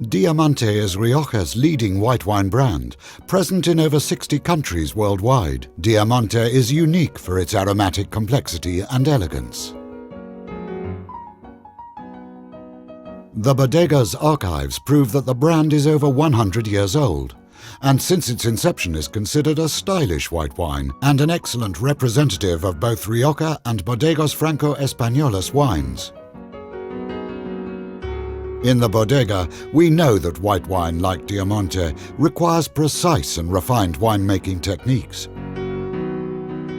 Diamante is Rioja's leading white wine brand, present in over 60 countries worldwide. Diamante is unique for its aromatic complexity and elegance. The Bodega's archives prove that the brand is over 100 years old, and since its inception is considered a stylish white wine and an excellent representative of both Rioja and Bodega's Flaco Españolas wines. In the Bodega, we know that white wine like Diamante requires precise and refined winemaking techniques.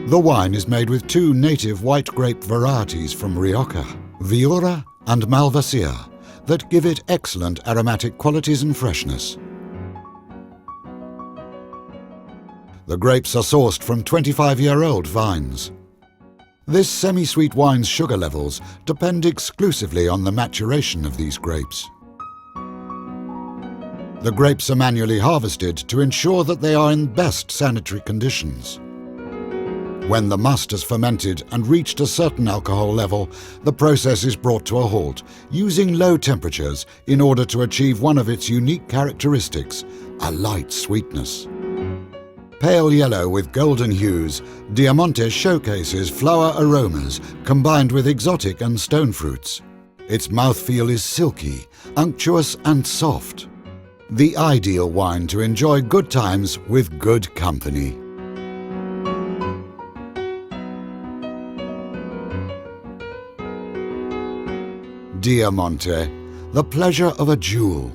The wine is made with two native white grape varieties from Rioja, Viura and Malvasia, that give it excellent aromatic qualities and freshness. The grapes are sourced from 25-year-old vines. This semi-sweet wine's sugar levels depend exclusively on the maturation of these grapes. The grapes are manually harvested to ensure that they are in best sanitary conditions. When the must has fermented and reached a certain alcohol level, the process is brought to a halt, using low temperatures in order to achieve one of its unique characteristics, a light sweetness. Pale yellow with golden hues, Diamante showcases flower aromas combined with exotic and stone fruits. Its mouthfeel is silky, unctuous and soft. The ideal wine to enjoy good times with good company. Diamante, the pleasure of a jewel.